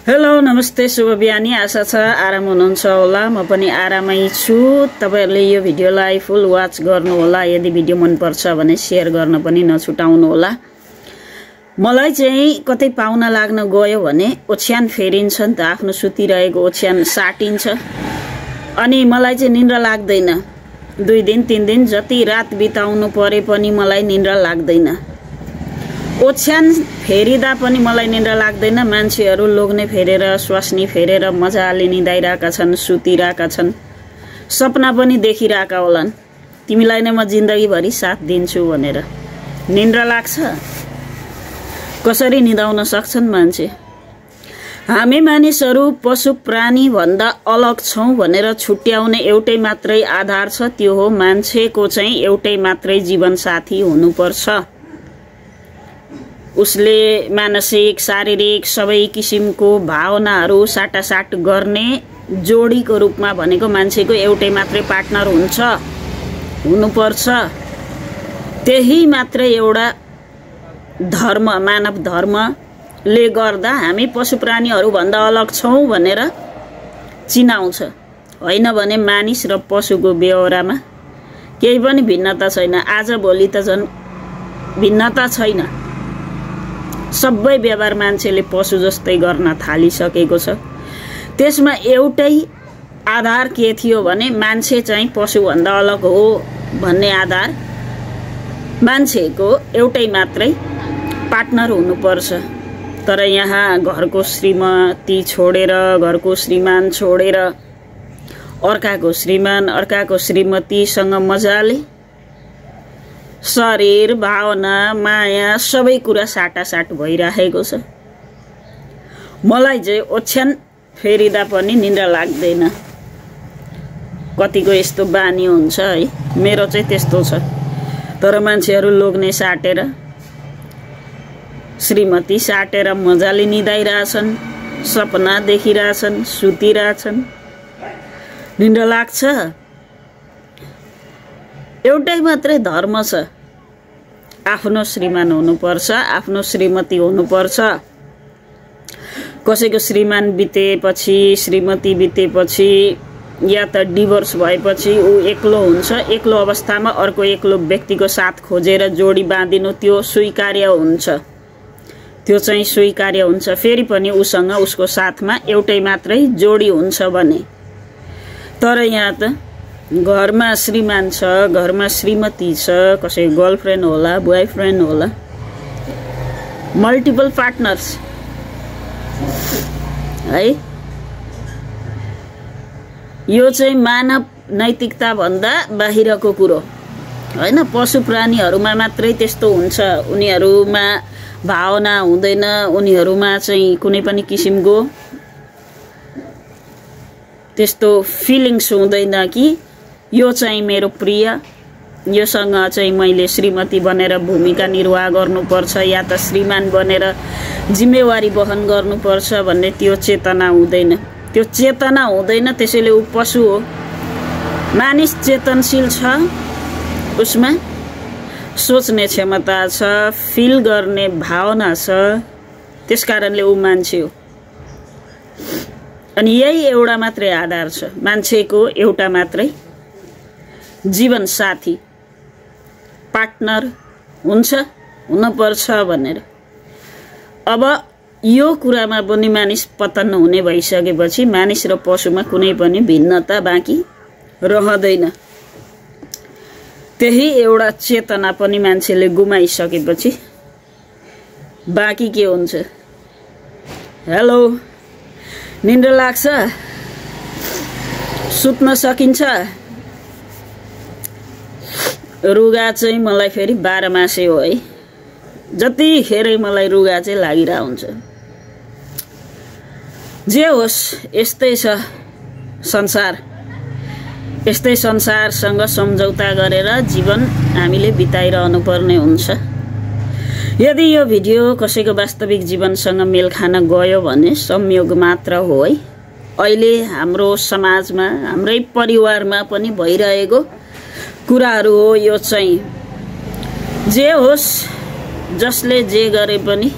Hello नमस्ते शुभ बिहानी। आशा छ आराम हुनुहुन्छ होला। म पनि आरामै छु। तपाईहरुले यो भिडियोलाई फुल वाच गर्नु होला। यदि भिडियो मन पर्छ भने शेयर गर्न पनि नछुटाउनु होला। मलाई चाहिँ कतै पाउना लाग्न गयो भने ओछ्यान फेरिन्छ नि त, आफ्नो सुतिरहेको ओछ्यान साटिन्छ अनि मलाई चाहिँ निन्द्रा लाग्दैन। 2 दिन 3 दिन जति रात बिताउनु परे पनि मलाई निन्द्रा लाग्दैन। ओछ्यान फेरिदा पनि मलाई निन्द्रा लाग्दैन। मान्छेहरु लोग्ने फेरेर स्वास्नी फेरेर मजाले निदाइराका छन्, सुतिराका छन्, सपना पनि देखिराका होलान् तिमीलाई नै म जिन्दगीभरि साथ दिन्छु भनेर। निन्द्रा लाग्छ? कसरी निदाउन सक्छन् मान्छे? हामी मानिसहरु पशु प्राणी भन्दा अलग छौं भनेर छुट्याउने एउटै मात्रै आधार छ, त्यो हो मान्छेको चाहिँ एउटै मात्रै जीवन साथी हुनुपर्छ। उसले मानसिक शारीरिक सबै किसिमको भावनाहरू साटासाट गर्ने जोडीको रूपमा भनेको मान्छेको एउटै मात्रै पार्टनर हुनुपर्छ। त्यही मात्रै एउटा धर्म, मानव धर्मले गर्दा हामी पशु प्राणीहरू भन्दा अलग छौं भनेर चिनाउँछ। होइन भने मानिस र पशुको व्यवहारमा केही पनि भिन्नता छैन। आज भोलि त झन् भिन्नता छैन। सबै व्यवहार मान्छेले पशु जस्तै गर्न थालिसकेको छ। त्यसमा एउटै आधार के थियो भने मान्छे चाहिँ पशु भन्दा अलग हो भन्ने आधार। मान्छेको एउटै मात्रै पार्टनर हुनुपर्छ। तर यहाँ घरको श्रीमती छोडेर, घरको श्रीमान छोडेर अर्काको श्रीमान अर्काको श्रीमतीसँग मजाले शरीर, भावना, माया सबै कुरा साटासाट भइराखेको छ। मलाई चाहिँ ओछ्यान फेरिदा पनि निन्द्रा लाग्दैन। कतिको यस्तो बानी हुन्छ है, मेरो चाहिँ त्यस्तो छ। तर मान्छेहरु लोग्ने साटेर, श्रीमती साटेर मजाले निदाइराछन्, सपना देखिराछन्, सुतिराछन्। निन्द्रा लाग्छ? एउटै मात्रै धर्म छ, आफ्नो श्रीमान हुनुपर्छ, आफ्नो श्रीमती हुनुपर्छ। कसैको श्रीमान बितेपछि, श्रीमती बितेपछि या त डिभोर्स भएपछि ऊ एक्लो हुन्छ। एक्लो अवस्थामा अर्को एक्लो व्यक्तिको साथ खोजेर जोडी बाँधिनु त्यो स्वीकार्य हुन्छ। त्यो चाहिँ स्वीकार्य हुन्छ। फेरि पनि उसँग उसको साथमा एउटै मात्रै जोडी हुन्छ भने। तर यहाँ त घरमा श्रीमान छ, घरमा श्रीमती छ, कसै गर्लफ्रेन्ड होला, बोयफ्रेन्ड होला, मल्टिपल पार्टनर्स है। यो चाहिँ मानव नैतिकता भन्दा बाहिरको कुरो हैन। पशु प्राणीहरुमा मात्रै त्यस्तो हुन्छ। उनीहरुमा भावना हुँदैन, उनीहरुमा चाहिँ कुनै पनि किसिमको त्यस्तो फिलिङ्स हुँदैन कि यो चाहिँ मेरो प्रिय, योसँग चाहिँ मैले श्रीमती बनेर भूमिका निर्वाह गर्नुपर्छ या त श्रीमान बनेर जिम्मेवारी वहन गर्नुपर्छ भन्ने त्यो चेतना हुँदैन। त्यो चेतना हुँदैन, त्यसैले ऊ पशु हो। मानिस चेतनशील छ, उसमा सोच्ने क्षमता छ, फिल गर्ने भावना छ, त्यसकारणले ऊ मान्छे हो। अनि यही एउटा मात्रै आधार छ, मान्छेको एउटा मात्रै जीवन साथी, पार्टनर हुनुपर्छ भनेर। अब यो कुरामा पनि मानिस पतन हुने भइसकेपछि मानिस र पशुमा कुनै पनि भिन्नता बाँकी रहँदैन। त्यही एउटा चेतना पनि मान्छेले गुमाइसकेपछि बाँकी के हुन्छ? हेलो, निन्द्रा लाग्छ? सुत्न सकिन्छ? रुगा चाहिँ मलाई फेरि 12 मासे हो है। जतिखेरै मलाई रुगा चाहिँ लागिरा हुन्छ। जे होस्, यस्तै छ संसार। यस्तै संसारसँग सम्झौता गरेर जीवन हामीले बिताइरहनु पर्ने हुन्छ। यदि यो भिडियो कसैको वास्तविक जीवनसँग मेल खान गयो भने संयोग मात्र हो है। अहिले हाम्रो समाजमा, हाम्रै परिवारमा पनि भइरहेको कुराहरू हो यो चाहिँ। जे होस्, जसले जे गरे पनि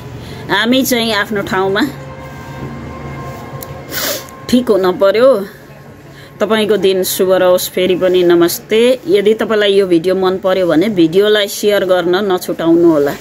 हामी चाहिँ आफ्नो ठाउँमा ठिक हुन पर्यो। तपाईको दिन शुभ रहोस्। फेरि पनि नमस्ते। यदि तपाईलाई यो भिडियो मन पर्यो भने भिडियोलाई शेयर गर्न नछुटाउनु होला।